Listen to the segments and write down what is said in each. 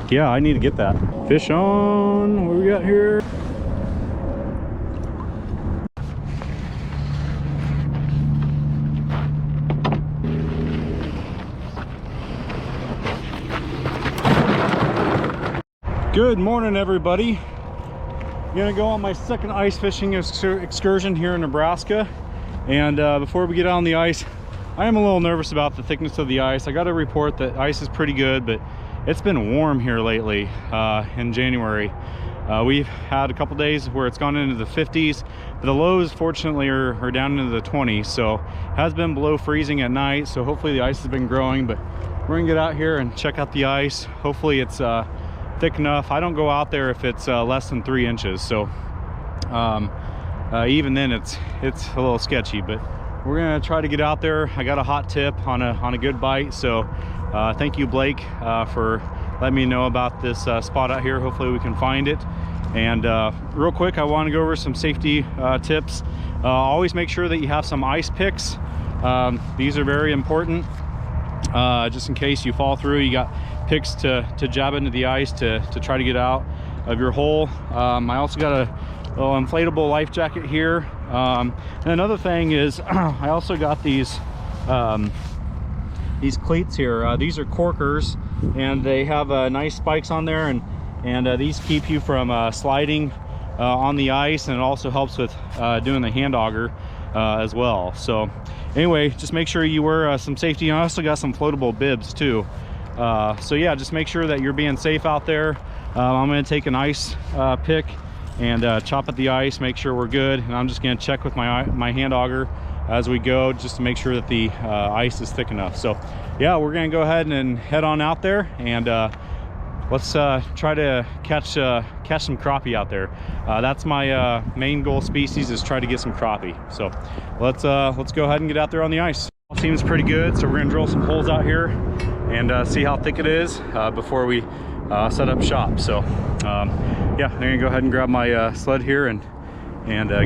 Yeah, I need to get that. Fish on. What we got here? Good morning, everybody. I'm gonna go on my second ice fishing excursion here in Nebraska. And before we get out on the ice, I am a little nervous about the thickness of the ice. I got to report that ice is pretty good, but it's been warm here lately in January. We've had a couple days where it's gone into the 50s, but the lows fortunately are down into the 20s, so it has been below freezing at night. So hopefully the ice has been growing, but we're gonna get out here and check out the ice. Hopefully it's thick enough. I don't go out there if it's less than 3 inches, so even then it's a little sketchy, but we're gonna try to get out there. I got a hot tip on a good bite, so thank you, Blake, for letting me know about this spot out here. Hopefully we can find it. And real quick, I want to go over some safety tips. Always make sure that you have some ice picks. These are very important, just in case you fall through. You got picks to jab into the ice to try to get out of your hole. I also got a little inflatable life jacket here. And another thing is I also got these cleats here. These are corkers, and they have nice spikes on there, and these keep you from sliding on the ice, and it also helps with doing the hand auger as well. So anyway, just make sure you wear some safety. I also got some floatable bibs too. So yeah, just make sure that you're being safe out there. I'm going to take an ice pick and chop at the ice, make sure we're good, and I'm just going to check with my hand auger as we go, just to make sure that the ice is thick enough. So yeah, we're going to go ahead and head on out there, and let's try to catch some crappie out there. That's my main goal species, is try to get some crappie. So let's go ahead and get out there on the ice. Seems pretty good, so we're gonna drill some holes out here and see how thick it is before we set up shop. So yeah, I'm gonna go ahead and grab my sled here and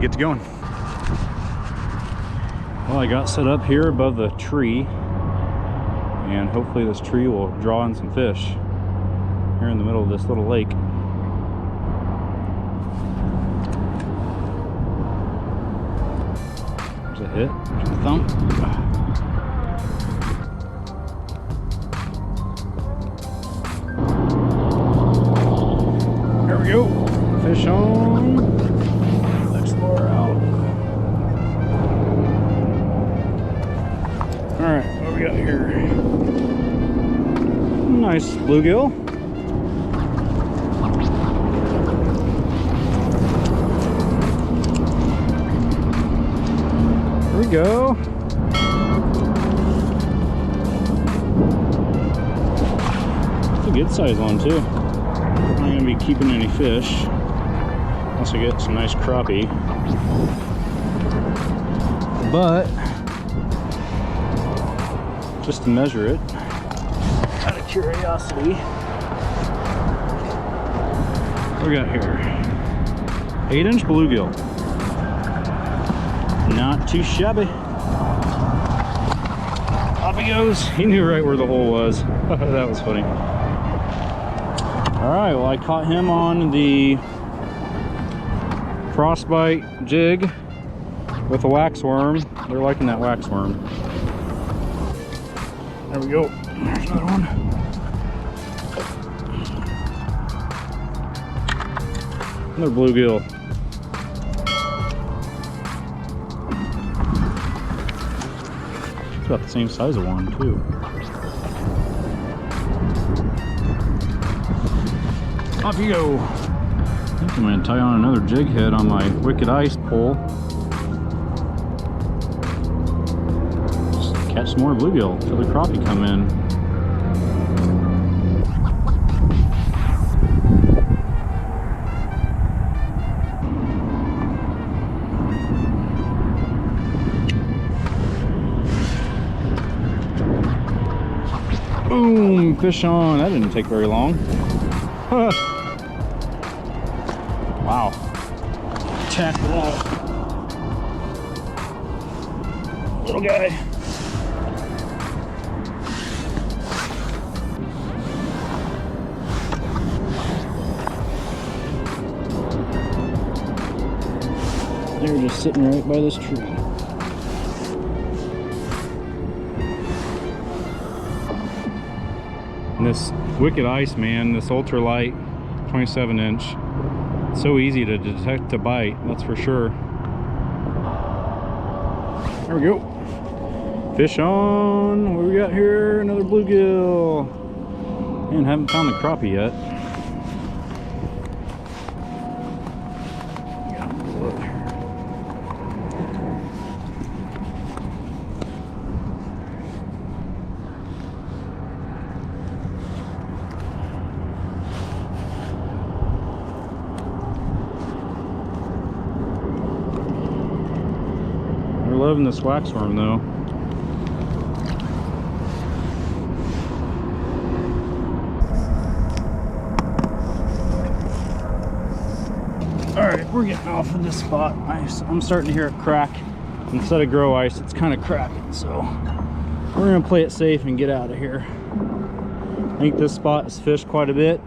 get to going. Well, I got set up here above the tree, and hopefully this tree will draw in some fish here in the middle of this little lake. There's a hit, there's a thump. There we go, fish on. Next lure out. All right, what do we got here? Nice bluegill. There we go. It's a good size one too. I'm not gonna be keeping any fish unless I get some nice crappie. But just to measure it, out of curiosity, what do we got here? 8-inch bluegill. Not too shabby. Off he goes. He knew right where the hole was. That was funny. All right, well, I caught him on the frostbite jig with a wax worm. They're liking that wax worm. There we go. There's another one. Another bluegill. It's about the same size of one too. Off you go. I think I'm going to tie on another jig head on my Wicked Ice pole. Just catch some more bluegill till the crappie come in. Boom, fish on. That didn't take very long. Wow. Tackle off. Little guy. They're just sitting right by this tree. And this Wicked Ice, man, this ultralight 27-inch, so easy to detect a bite, that's for sure. There we go. Fish on. What do we got here? Another bluegill. And haven't found the crappie yet. We're loving this waxworm though. Alright, we're getting off of this spot. I'm starting to hear it crack. Instead of grow ice, it's kind of cracking, so we're gonna play it safe and get out of here. I think this spot is fished quite a bit,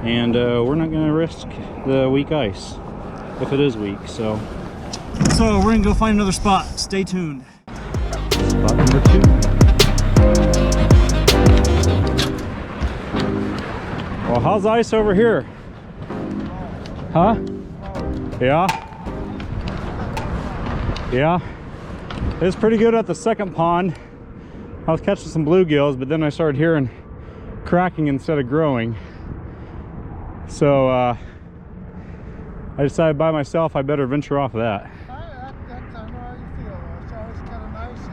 and we're not gonna risk the weak ice if it is weak. So we're gonna go find another spot. Stay tuned. Spot number 2. Well, how's the ice over here? Huh? Yeah. Yeah. It's pretty good at the second pond. I was catching some bluegills, but then I started hearing cracking instead of growing. So I decided by myself I better venture off of that. I know how you feel. It's always kind of nice.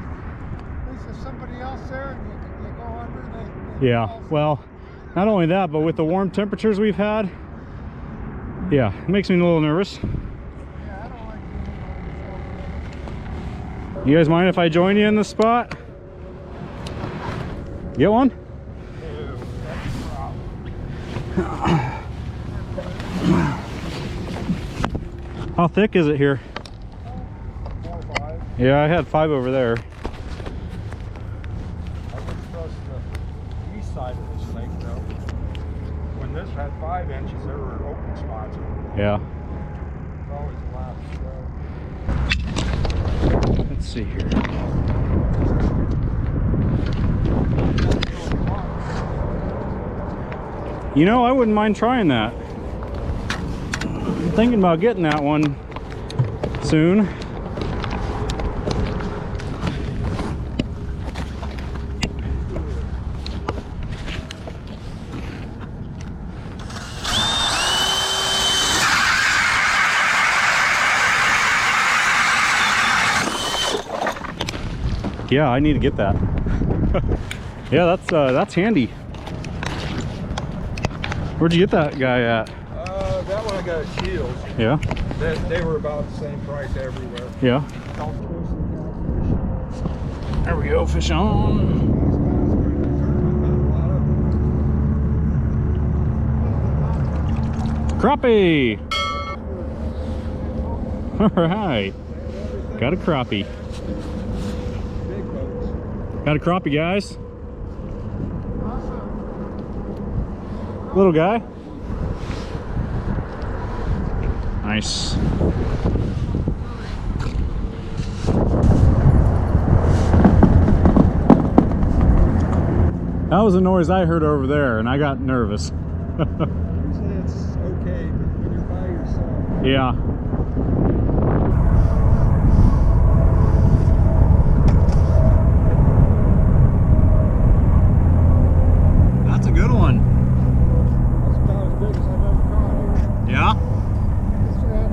At least there's somebody else there and you go under. They Yeah. Well, not only that, but with the warm temperatures we've had, yeah, it makes me a little nervous. Yeah, I don't like doing it. You guys mind if I join you in this spot? Get one? How thick is it here? 4 or 5. Yeah, I had 5 over there. I wouldn't trust the east side of this lake though. When this had 5 inches, there were open spots. Yeah. It's always the last. Let's see here. You know, I wouldn't mind trying that. I'm thinking about getting that one soon. Yeah, I need to get that. Yeah, that's handy. Where'd you get that guy at? That one I got at Shields. Yeah. They were about the same price everywhere. Yeah. There we go, fish on. Crappie! All right. Got a crappie. Got a crappie, guys. Little guy. Nice. That was a noise I heard over there, and I got nervous. Usually it's okay, but when you're by yourself. Yeah. That's a good one. That's about as big as I've ever caught here. Yeah? It's at,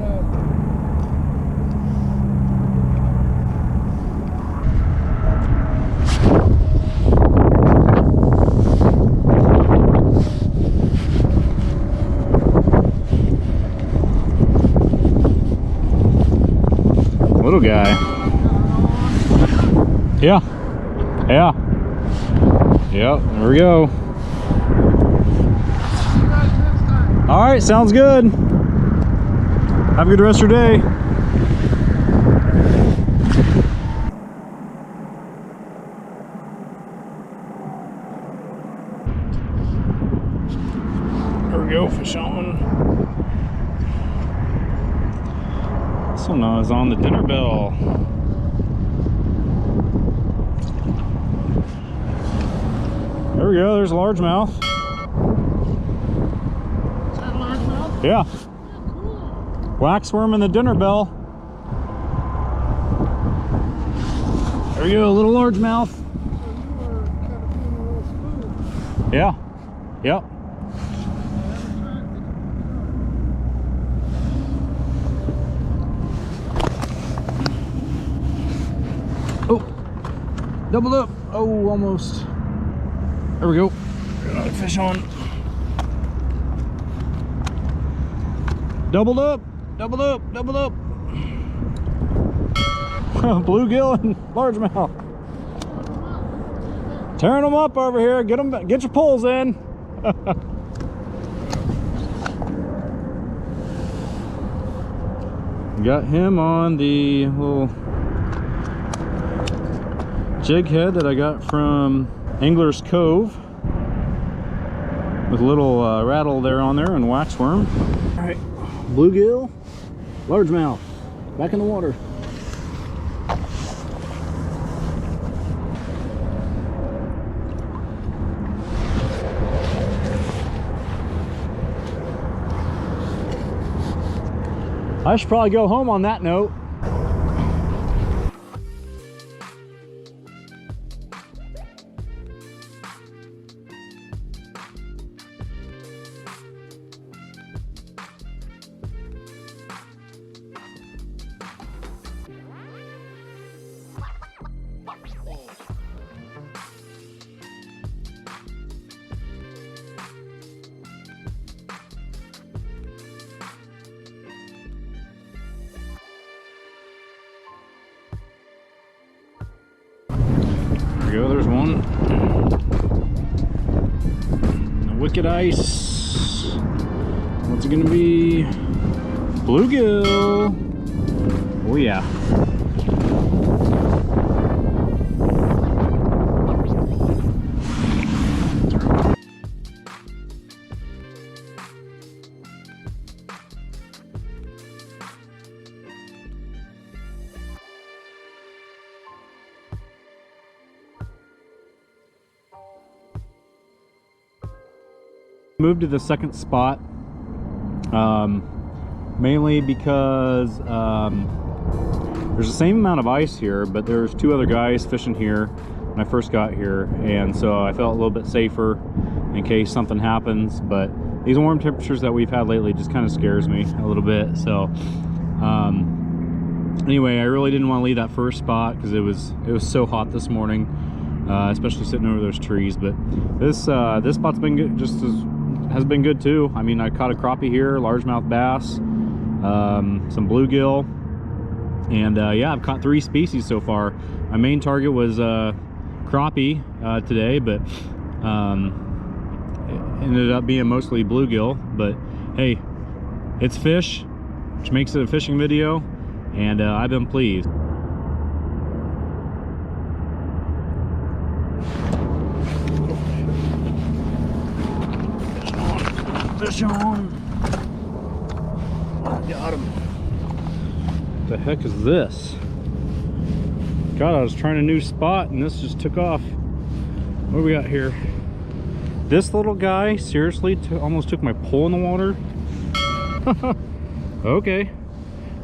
Little guy. Yeah. Yeah. Yep, there we go. All right, sounds good. Have a good rest of your day. There we go, fish on. This one is on the dinner bell. There we go, there's a largemouth. Is that a largemouth? Yeah. Cool. Waxworm in the dinner bell. There we go, a little largemouth. So you were kind of being a little smooth. Yeah. Yep. Oh, doubled up. Oh, almost. There we go. Another fish on. Doubled up, doubled up, doubled up. Bluegill and largemouth. Tearing them up over here. Get them, get your poles in. Got him on the little jig head that I got from Angler's Cove with a little rattle there on there and waxworm. All right, bluegill, largemouth, back in the water. I should probably go home on that note. There we go, there's one. The wicked ice. What's it gonna be? Bluegill. Oh yeah. Moved to the second spot mainly because there's the same amount of ice here, but there's two other guys fishing here when I first got here, and so I felt a little bit safer in case something happens. But these warm temperatures that we've had lately just kind of scares me a little bit. So anyway, I really didn't want to leave that first spot because it was so hot this morning, especially sitting over those trees. But this spot's been good, has been good too. I mean, I caught a crappie here, largemouth bass, some bluegill, and yeah, I've caught 3 species so far. My main target was crappie today, but it ended up being mostly bluegill. But hey, it's fish, which makes it a fishing video, and I've been pleased. Fish on. I got him. What the heck is this? God, I was trying a new spot and this just took off. What do we got here? This little guy seriously almost took my pole in the water. Okay,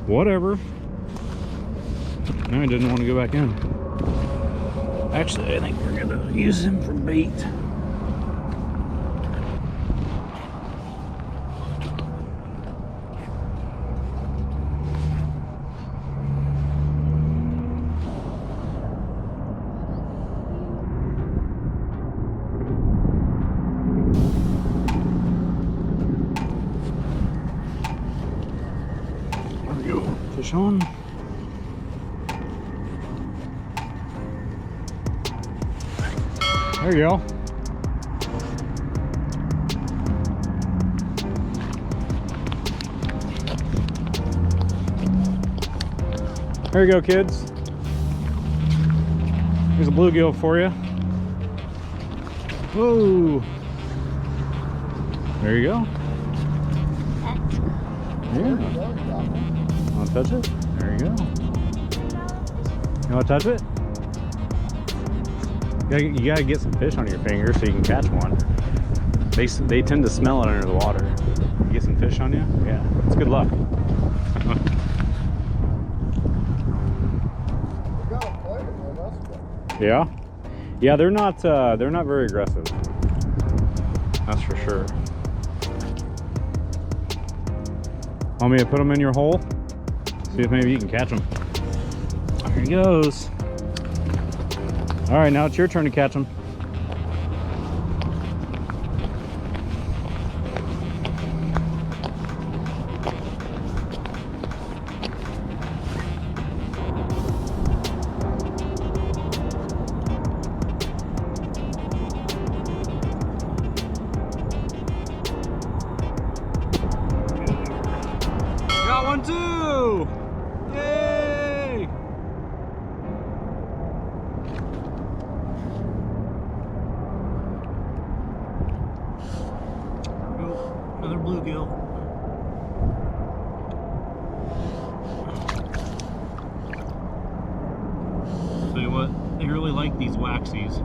whatever. Now I didn't want to go back in. Actually, I think we're gonna use him for bait. Fish on. There you go. There you go, kids. Here's a bluegill for you. Whoa. There you go. Yeah. Want to touch it? There you go. You want to touch it? You gotta get some fish on your finger so you can catch one. They tend to smell it under the water. You get some fish on you? Yeah, it's good luck. Huh. Yeah, yeah, they're not very aggressive. That's for sure. Want me to put them in your hole? See if maybe you can catch them. There he goes. All right, now it's your turn to catch them. Got one too! Yay! Oh, another bluegill. Tell you what, they really like these waxies.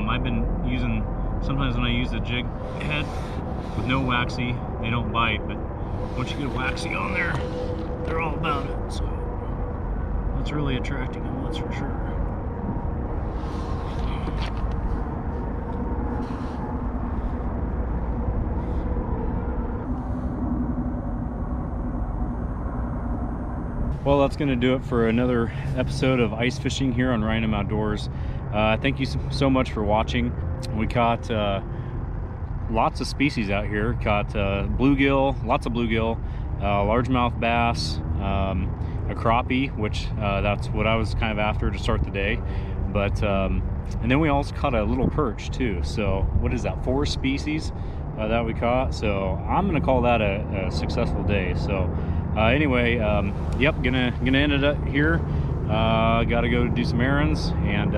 I've been using, sometimes when I use a jig head with no waxy, they don't bite, but once you get a waxy on there, they're all about it. So that's really attracting them, that's for sure. Well, that's going to do it for another episode of ice fishing here on Random Outdoors. Thank you so much for watching. We caught lots of species out here. Caught bluegill, lots of bluegill, largemouth bass, a crappie, which that's what I was kind of after to start the day. But and then we also caught a little perch too. So what is that? 4 species that we caught. So I'm gonna call that a successful day. So anyway, yep, gonna end it up here. Gotta go do some errands, and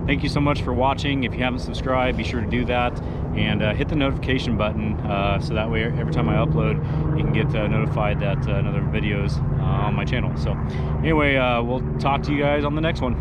thank you so much for watching. If you haven't subscribed, be sure to do that, and hit the notification button so that way every time I upload you can get notified that another video's on my channel. So anyway, we'll talk to you guys on the next one.